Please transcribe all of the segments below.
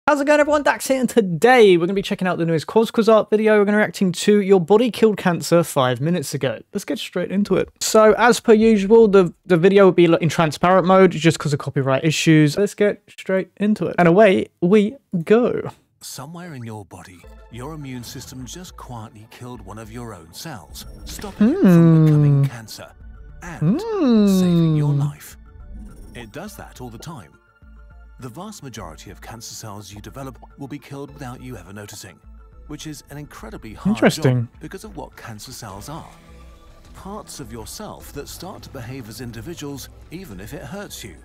How's it going, everyone? Dax here, and today we're going to be checking out the newest Cause Quiz Art video. We're going to be reacting to Your Body Killed Cancer 5 minutes ago. Let's get straight into it. So, as per usual, the video will be in transparent mode just because of copyright issues. Let's get straight into it. And away we go. Somewhere in your body, your immune system just quietly killed one of your own cells, stopping it from becoming cancer and saving your life. It does that all the time. The vast majority of cancer cells you develop will be killed without you ever noticing, which is an incredibly hard job because of what cancer cells are. Parts of yourself that start to behave as individuals even if it hurts you.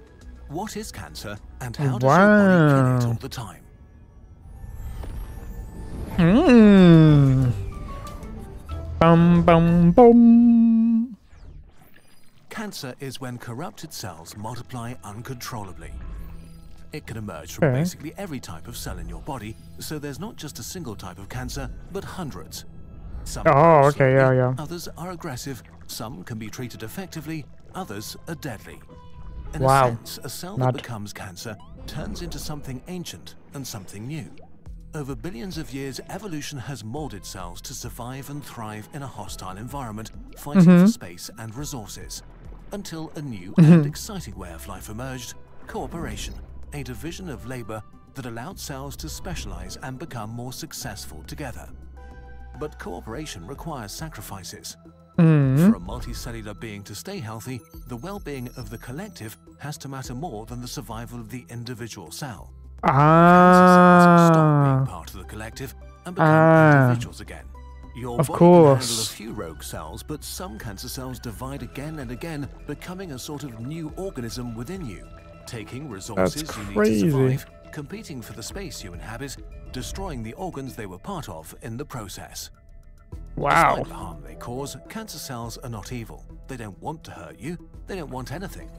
What is cancer and how does your body kill it all the time? Bum, bum, bum. Cancer is when corrupted cells multiply uncontrollably. It can emerge from basically every type of cell in your body, so there's not just a single type of cancer, but hundreds. Some others are aggressive, some can be treated effectively, others are deadly. In a sense, a cell that becomes cancer turns into something ancient and something new. Over billions of years, evolution has molded cells to survive and thrive in a hostile environment, fighting for space and resources. Until a new and exciting way of life emerged, cooperation. A division of labor that allowed cells to specialize and become more successful together. But cooperation requires sacrifices. For a multicellular being to stay healthy, the well-being of the collective has to matter more than the survival of the individual cell. Cancer cells stop being part of the collective and become individuals again. Your body can handle a few rogue cells, but some cancer cells divide again and again, becoming a sort of new organism within you. Taking resources you need to survive, competing for the space you inhabit, destroying the organs they were part of in the process. Despite the harm they cause, cancer cells are not evil. They don't want to hurt you. They don't want anything.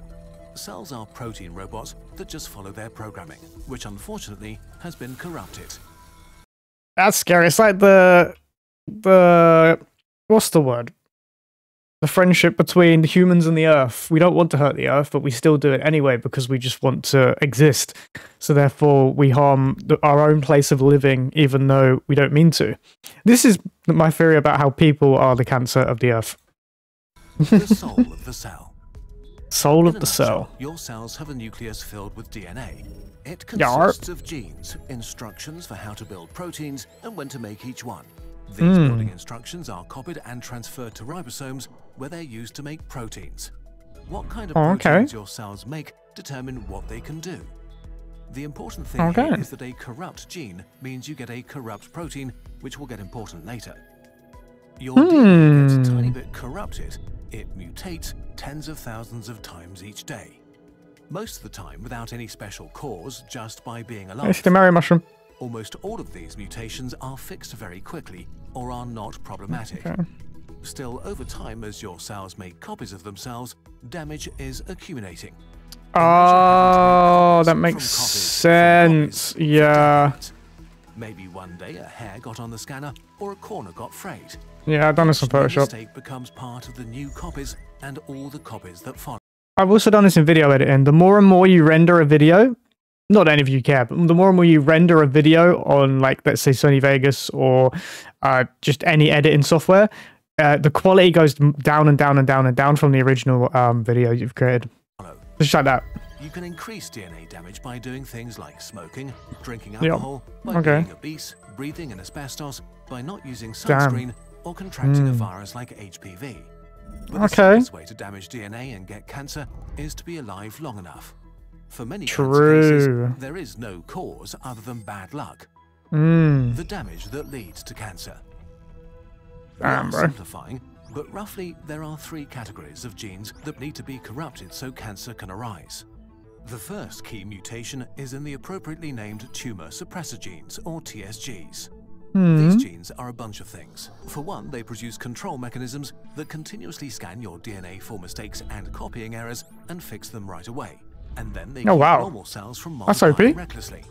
Cells are protein robots that just follow their programming, which unfortunately has been corrupted. That's scary. It's like the what's the word? The friendship between the humans and the earth. We don't want to hurt the earth, but we still do it anyway because we just want to exist. So therefore, we harm our own place of living, even though we don't mean to. This is my theory about how people are the cancer of the earth. The soul of the cell. Soul of the cell. Your cells have a nucleus filled with DNA. It consists of genes, instructions for how to build proteins, and when to make each one. These building instructions are copied and transferred to ribosomes, where they're used to make proteins. What kind of proteins your cells make determine what they can do. The important thing here is that a corrupt gene means you get a corrupt protein, which will get important later. Your DNA gets a tiny bit corrupted. It mutates tens of thousands of times each day. Most of the time without any special cause, just by being alive. It's the Mary mushroom. Almost all of these mutations are fixed very quickly or are not problematic. Still, over time, as your cells make copies of themselves, damage is accumulating. Oh, that makes sense. Yeah. Maybe one day a hair got on the scanner or a corner got frayed. Yeah, I've done this on Photoshop. Mistake becomes part of the new copies and all the copies that follow. I've also done this in video editing. The more and more you render a video, not any of you care, but the more and more you render a video on, like, let's say Sony Vegas or just any editing software, the quality goes down and down and down and down from the original video you've created. Just like that. You can increase DNA damage by doing things like smoking, drinking alcohol, by being obese, breathing in asbestos, by not using sunscreen, or contracting a virus like HPV. But the simplest way to damage DNA and get cancer is to be alive long enough. For many cancer cases, there is no cause other than bad luck. The damage that leads to cancer. I'm simplifying, but roughly there are 3 categories of genes that need to be corrupted so cancer can arise. The first key mutation is in the appropriately named tumor suppressor genes, or TSGs. These genes are a bunch of things. For one, they produce control mechanisms that continuously scan your DNA for mistakes and copying errors and fix them right away. And then they keep normal cells from multiplying recklessly.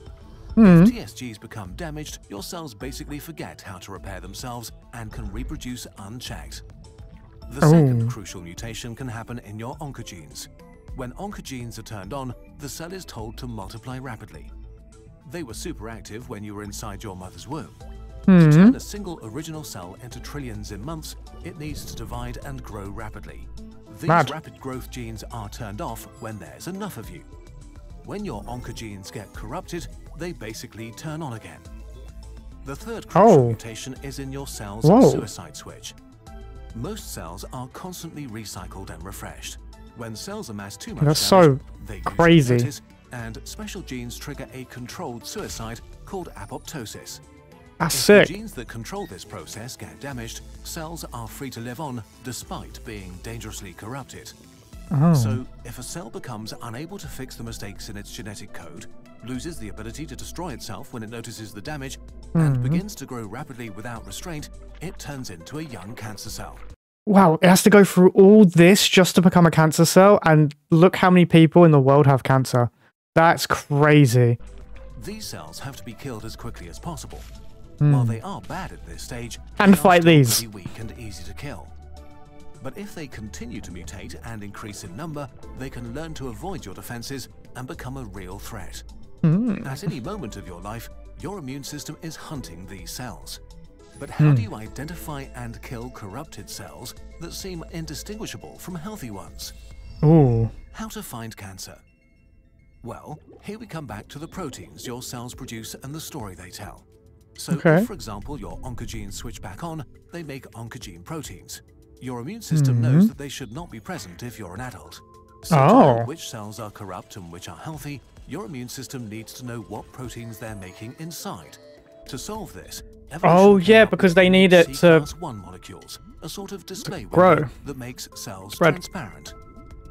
If TSGs become damaged, your cells basically forget how to repair themselves and can reproduce unchecked. The second crucial mutation can happen in your oncogenes. When oncogenes are turned on, the cell is told to multiply rapidly. They were super active when you were inside your mother's womb. Hmm. To turn a single original cell into trillions in months, it needs to divide and grow rapidly. These rapid growth genes are turned off when there's enough of you. When your oncogenes get corrupted, they basically turn on again. The third crucial mutation is in your cell's suicide switch. Most cells are constantly recycled and refreshed. When cells amass too much damage, they crazy. lose mutates, and special genes trigger a controlled suicide called apoptosis. That's If sick. the genes that control this process get damaged, cells are free to live on despite being dangerously corrupted. So, if a cell becomes unable to fix the mistakes in its genetic code, loses the ability to destroy itself when it notices the damage, and begins to grow rapidly without restraint, it turns into a young cancer cell. Wow, it has to go through all this just to become a cancer cell, and look how many people in the world have cancer. That's crazy. These cells have to be killed as quickly as possible. While they are bad at this stage, And they are fight still these. pretty weak and easy to kill. But if they continue to mutate and increase in number, they can learn to avoid your defenses and become a real threat. At any moment of your life, your immune system is hunting these cells. But how do you identify and kill corrupted cells that seem indistinguishable from healthy ones? Ooh. How to find cancer? Well, here we come back to the proteins your cells produce and the story they tell. So if, for example, your oncogenes switch back on, they make oncogene proteins. Your immune system knows that they should not be present if you're an adult. So to know which cells are corrupt and which are healthy, your immune system needs to know what proteins they're making inside. To solve this, because they need it to class 1 molecules, a sort of display grow window that makes cells transparent.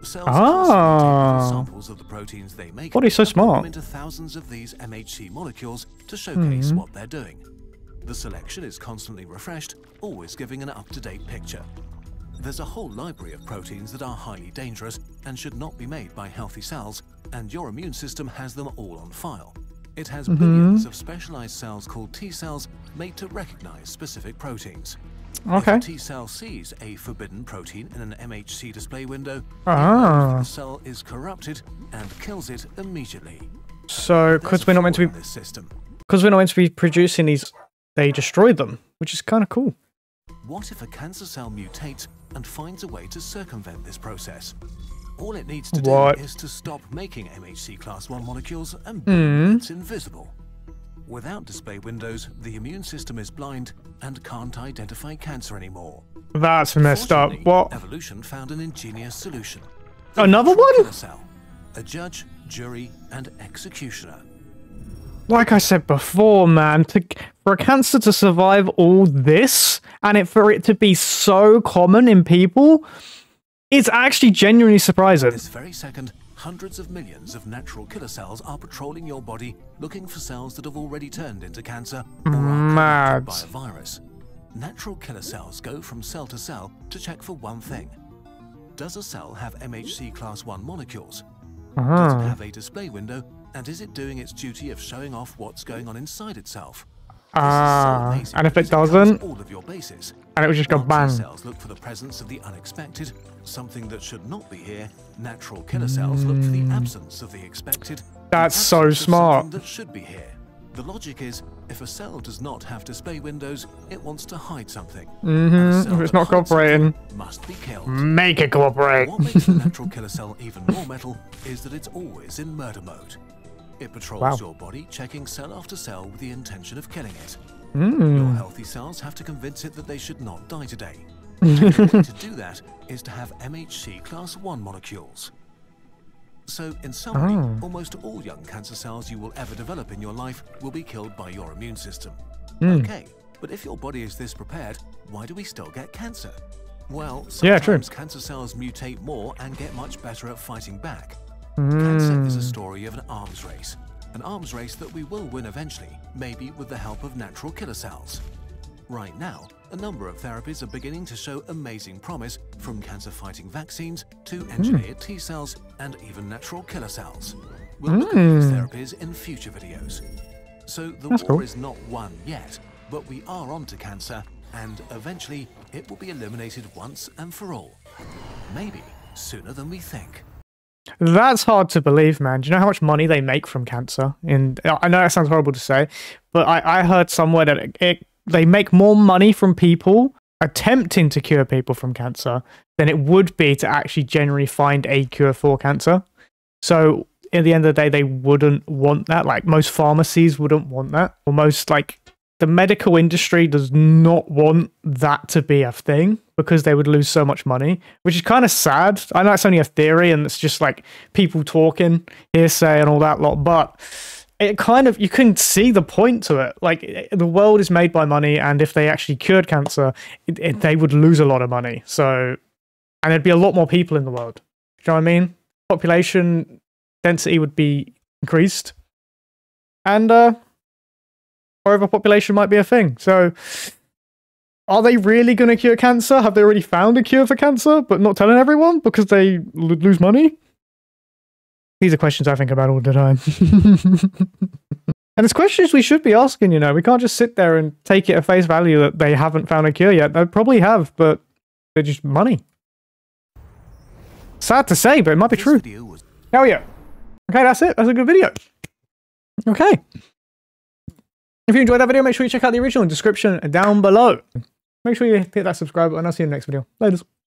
Cells samples of the proteins they make Body's so and put them smart. into thousands of these MHC molecules to showcase what they're doing. The selection is constantly refreshed, always giving an up-to-date picture. There's a whole library of proteins that are highly dangerous and should not be made by healthy cells, and your immune system has them all on file. It has billions of specialized cells called T cells made to recognize specific proteins. If a T cell sees a forbidden protein in an MHC display window, it knows that the cell is corrupted and kills it immediately. So, because we're not meant to be producing these, they destroy them, which is kind of cool. What if a cancer cell mutates and finds a way to circumvent this process? All it needs to do is to stop making MHC class 1 molecules and boom, it's invisible. Without display windows, the immune system is blind and can't identify cancer anymore. That's messed up. What? Evolution found an ingenious solution. Another one? Cell, a judge, jury, and executioner. Like I said before, man, for a cancer to survive all this, and for it to be so common in people, it's actually genuinely surprising. This very second, hundreds of millions of natural killer cells are patrolling your body, looking for cells that have already turned into cancer or are corrupted by a virus. Natural killer cells go from cell to cell to check for one thing. Does a cell have MHC class 1 molecules? Does it have a display window? And is it doing its duty of showing off what's going on inside itself? And if it doesn't, all of your bases. And it would just go bang. Cells look for the presence of the unexpected, something that should not be here. Natural killer cells look for the absence of the expected. That's so smart. That should be here. The logic is, if a cell does not have display windows, it wants to hide something. If it's not cooperating, must be killed. Make it cooperate. What makes the natural killer cell even more metal is that it's always in murder mode. It patrols your body, checking cell after cell with the intention of killing it. Your healthy cells have to convince it that they should not die today. The way to do that is to have MHC class 1 molecules. So, in summary, almost all young cancer cells you will ever develop in your life will be killed by your immune system. Okay, but if your body is this prepared, why do we still get cancer? Well, sometimes cancer cells mutate more and get much better at fighting back. Cancer is a story of an arms race that we will win eventually, maybe with the help of natural killer cells. Right now, a number of therapies are beginning to show amazing promise, from cancer-fighting vaccines to engineered T cells and even natural killer cells. We'll look at these therapies in future videos. So the war is not won yet, but we are on to cancer, and eventually it will be eliminated once and for all. Maybe sooner than we think. That's hard to believe, man. Do you know how much money they make from cancer? And I know that sounds horrible to say, but I heard somewhere that they make more money from people attempting to cure people from cancer than it would be to actually generally find a cure for cancer. So at the end of the day, they wouldn't want that. Like most pharmacies wouldn't want that. Or most like the medical industry does not want that to be a thing because they would lose so much money, which is kind of sad. I know it's only a theory and it's just like people talking, hearsay and all that lot, but it kind of, you can see the point to it. Like the world is made by money, and if they actually cured cancer, they would lose a lot of money. So, and there'd be a lot more people in the world. Do you know what I mean? Population density would be increased, and overpopulation might be a thing. So, are they really going to cure cancer? Have they already found a cure for cancer, but not telling everyone because they lose money? These are questions I think about all the time. And it's questions we should be asking, you know. We can't just sit there and take it at face value that they haven't found a cure yet. They probably have, but they're just money. Sad to say, but it might be true. Hell yeah. Okay, that's it. That's a good video. Okay. If you enjoyed that video, make sure you check out the original in the description down below. Make sure you hit that subscribe button. I'll see you in the next video. Later.